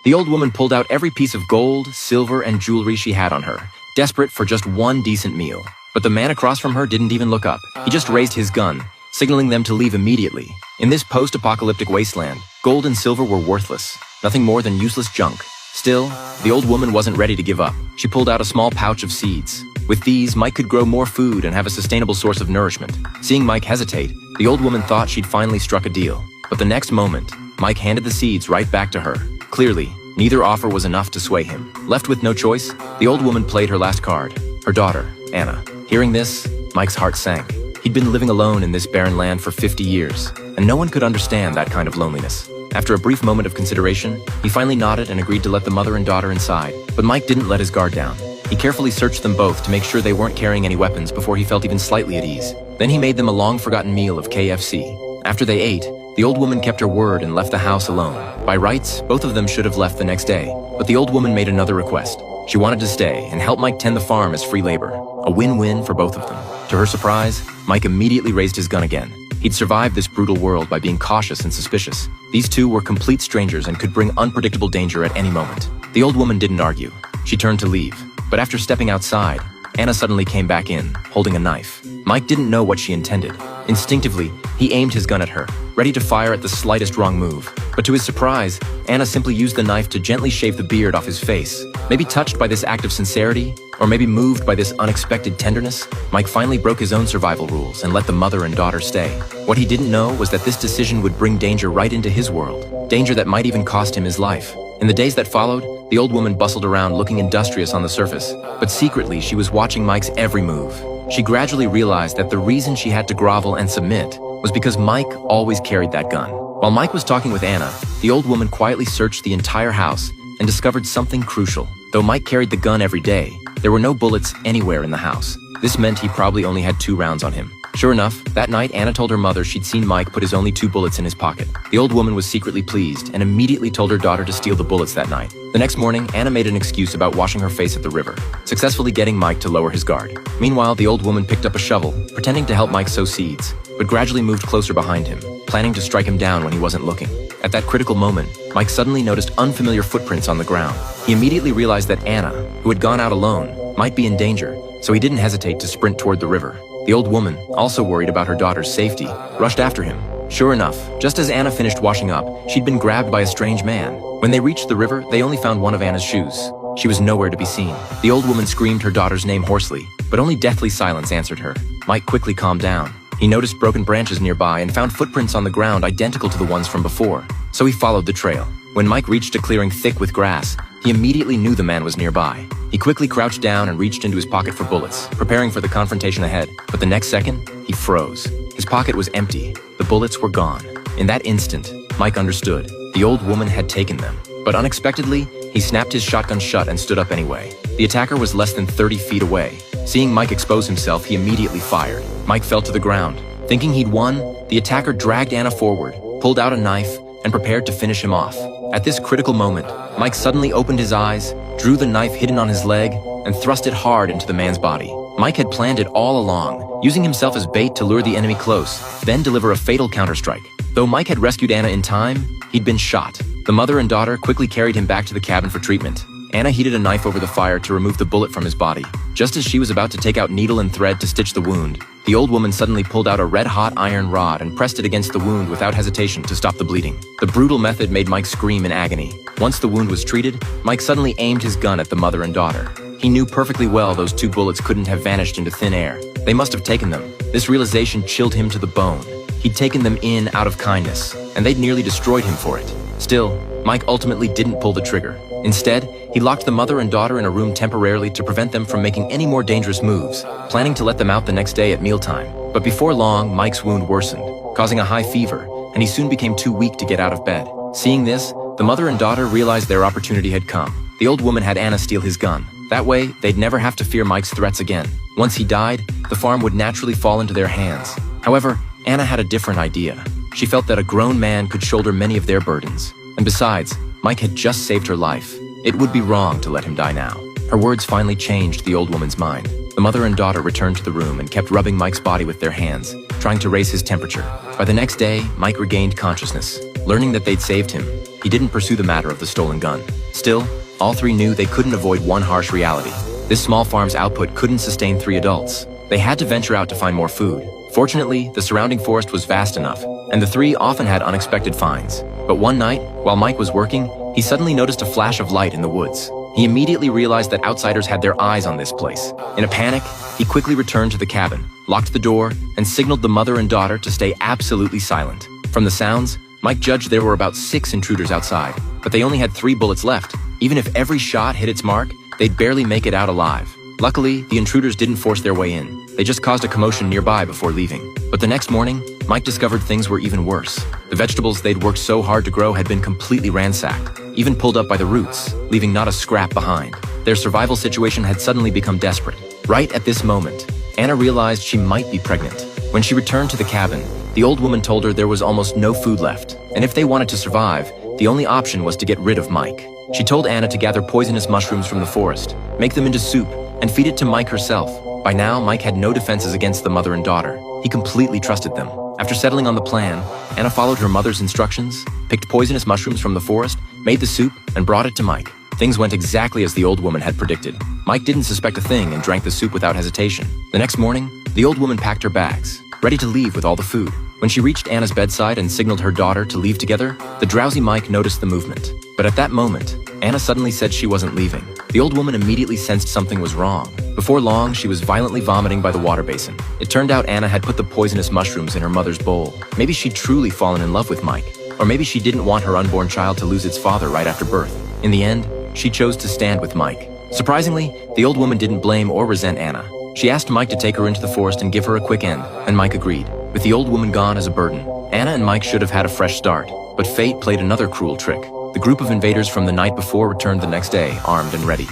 The old woman pulled out every piece of gold, silver, and jewelry she had on her, desperate for just one decent meal. But the man across from her didn't even look up. He just raised his gun, signaling them to leave immediately. In this post-apocalyptic wasteland, gold and silver were worthless, nothing more than useless junk. Still, the old woman wasn't ready to give up. She pulled out a small pouch of seeds. With these, Mike could grow more food and have a sustainable source of nourishment. Seeing Mike hesitate, the old woman thought she'd finally struck a deal. But the next moment, Mike handed the seeds right back to her. Clearly, neither offer was enough to sway him. Left with no choice, the old woman played her last card, her daughter, Anna. Hearing this, Mike's heart sank. He'd been living alone in this barren land for 50 years, and no one could understand that kind of loneliness. After a brief moment of consideration, he finally nodded and agreed to let the mother and daughter inside. But Mike didn't let his guard down. He carefully searched them both to make sure they weren't carrying any weapons before he felt even slightly at ease. Then he made them a long-forgotten meal of KFC. After they ate, the old woman kept her word and left the house alone. By rights, both of them should have left the next day, but the old woman made another request. She wanted to stay and help Mike tend the farm as free labor. A win-win for both of them. To her surprise, Mike immediately raised his gun again. He'd survived this brutal world by being cautious and suspicious. These two were complete strangers and could bring unpredictable danger at any moment. The old woman didn't argue. She turned to leave. But after stepping outside, Anna suddenly came back in, holding a knife. Mike didn't know what she intended. Instinctively, he aimed his gun at her, ready to fire at the slightest wrong move. But to his surprise, Anna simply used the knife to gently shave the beard off his face. Maybe touched by this act of sincerity, or maybe moved by this unexpected tenderness, Mike finally broke his own survival rules and let the mother and daughter stay. What he didn't know was that this decision would bring danger right into his world, danger that might even cost him his life. In the days that followed, the old woman bustled around looking industrious on the surface, but secretly she was watching Mike's every move. She gradually realized that the reason she had to grovel and submit was because Mike always carried that gun. While Mike was talking with Anna, the old woman quietly searched the entire house and discovered something crucial. Though Mike carried the gun every day, there were no bullets anywhere in the house. This meant he probably only had 2 rounds on him. Sure enough, that night Anna told her mother she'd seen Mike put his only 2 bullets in his pocket. The old woman was secretly pleased and immediately told her daughter to steal the bullets that night. The next morning, Anna made an excuse about washing her face at the river, successfully getting Mike to lower his guard. Meanwhile, the old woman picked up a shovel, pretending to help Mike sow seeds, but gradually moved closer behind him, planning to strike him down when he wasn't looking. At that critical moment, Mike suddenly noticed unfamiliar footprints on the ground. He immediately realized that Anna, who had gone out alone, might be in danger, so he didn't hesitate to sprint toward the river. The old woman, also worried about her daughter's safety, rushed after him. Sure enough, just as Anna finished washing up, she'd been grabbed by a strange man. When they reached the river, they only found one of Anna's shoes. She was nowhere to be seen. The old woman screamed her daughter's name hoarsely, but only deathly silence answered her. Mike quickly calmed down. He noticed broken branches nearby and found footprints on the ground identical to the ones from before, so he followed the trail. When Mike reached a clearing thick with grass, he immediately knew the man was nearby. He quickly crouched down and reached into his pocket for bullets, preparing for the confrontation ahead. But the next second, he froze. His pocket was empty. The bullets were gone. In that instant, Mike understood. The old woman had taken them. But unexpectedly, he snapped his shotgun shut and stood up anyway. The attacker was less than 30 feet away. Seeing Mike expose himself, he immediately fired. Mike fell to the ground. Thinking he'd won, the attacker dragged Anna forward, pulled out a knife, and prepared to finish him off. At this critical moment, Mike suddenly opened his eyes, drew the knife hidden on his leg, and thrust it hard into the man's body. Mike had planned it all along, using himself as bait to lure the enemy close, then deliver a fatal counterstrike. Though Mike had rescued Anna in time, he'd been shot. The mother and daughter quickly carried him back to the cabin for treatment. Anna heated a knife over the fire to remove the bullet from his body. Just as she was about to take out needle and thread to stitch the wound, the old woman suddenly pulled out a red-hot iron rod and pressed it against the wound without hesitation to stop the bleeding. The brutal method made Mike scream in agony. Once the wound was treated, Mike suddenly aimed his gun at the mother and daughter. He knew perfectly well those 2 bullets couldn't have vanished into thin air. They must have taken them. This realization chilled him to the bone. He'd taken them in out of kindness, and they'd nearly destroyed him for it. Still, Mike ultimately didn't pull the trigger. Instead, he locked the mother and daughter in a room temporarily to prevent them from making any more dangerous moves, planning to let them out the next day at mealtime. But before long, Mike's wound worsened, causing a high fever, and he soon became too weak to get out of bed. Seeing this, the mother and daughter realized their opportunity had come. The old woman had Anna steal his gun. That way, they'd never have to fear Mike's threats again. Once he died, the farm would naturally fall into their hands. However, Anna had a different idea. She felt that a grown man could shoulder many of their burdens. And besides, Mike had just saved her life. It would be wrong to let him die now. Her words finally changed the old woman's mind. The mother and daughter returned to the room and kept rubbing Mike's body with their hands, trying to raise his temperature. By the next day, Mike regained consciousness. Learning that they'd saved him, he didn't pursue the matter of the stolen gun. Still, all three knew they couldn't avoid one harsh reality. This small farm's output couldn't sustain 3 adults. They had to venture out to find more food. Fortunately, the surrounding forest was vast enough, and the three often had unexpected finds. But one night, while Mike was working, he suddenly noticed a flash of light in the woods. He immediately realized that outsiders had their eyes on this place. In a panic, he quickly returned to the cabin, locked the door, and signaled the mother and daughter to stay absolutely silent. From the sounds, Mike judged there were about 6 intruders outside, but they only had 3 bullets left. Even if every shot hit its mark, they'd barely make it out alive. Luckily, the intruders didn't force their way in. They just caused a commotion nearby before leaving. But the next morning, Mike discovered things were even worse. The vegetables they'd worked so hard to grow had been completely ransacked, even pulled up by the roots, leaving not a scrap behind. Their survival situation had suddenly become desperate. Right at this moment, Anna realized she might be pregnant. When she returned to the cabin, the old woman told her there was almost no food left, and if they wanted to survive, the only option was to get rid of Mike. She told Anna to gather poisonous mushrooms from the forest, make them into soup, and feed it to Mike herself. By now, Mike had no defenses against the mother and daughter. He completely trusted them. After settling on the plan, Anna followed her mother's instructions, picked poisonous mushrooms from the forest, made the soup, and brought it to Mike. Things went exactly as the old woman had predicted. Mike didn't suspect a thing and drank the soup without hesitation. The next morning, the old woman packed her bags, ready to leave with all the food. When she reached Anna's bedside and signaled her daughter to leave together, the drowsy Mike noticed the movement. But at that moment, Anna suddenly said she wasn't leaving. The old woman immediately sensed something was wrong. Before long, she was violently vomiting by the water basin. It turned out Anna had put the poisonous mushrooms in her mother's bowl. Maybe she'd truly fallen in love with Mike, or maybe she didn't want her unborn child to lose its father right after birth. In the end, she chose to stand with Mike. Surprisingly, the old woman didn't blame or resent Anna. She asked Mike to take her into the forest and give her a quick end, and Mike agreed. With the old woman gone as a burden, Anna and Mike should have had a fresh start, but fate played another cruel trick. The group of invaders from the night before returned the next day, armed and ready.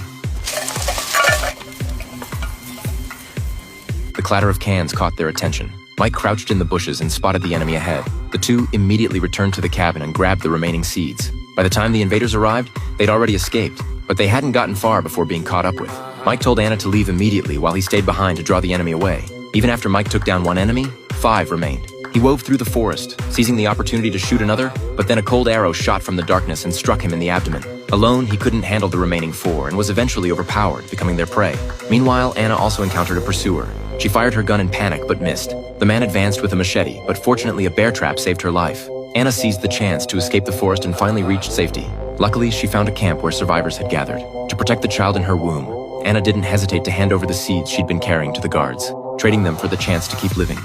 The clatter of cans caught their attention. Mike crouched in the bushes and spotted the enemy ahead. The two immediately returned to the cabin and grabbed the remaining seeds. By the time the invaders arrived, they'd already escaped, but they hadn't gotten far before being caught up with. Mike told Anna to leave immediately while he stayed behind to draw the enemy away. Even after Mike took down one enemy, 5 remained. He wove through the forest, seizing the opportunity to shoot another, but then a cold arrow shot from the darkness and struck him in the abdomen. Alone, he couldn't handle the remaining 4 and was eventually overpowered, becoming their prey. Meanwhile, Anna also encountered a pursuer. She fired her gun in panic but missed. The man advanced with a machete, but fortunately a bear trap saved her life. Anna seized the chance to escape the forest and finally reached safety. Luckily, she found a camp where survivors had gathered. To protect the child in her womb, Anna didn't hesitate to hand over the seeds she'd been carrying to the guards, trading them for the chance to keep living.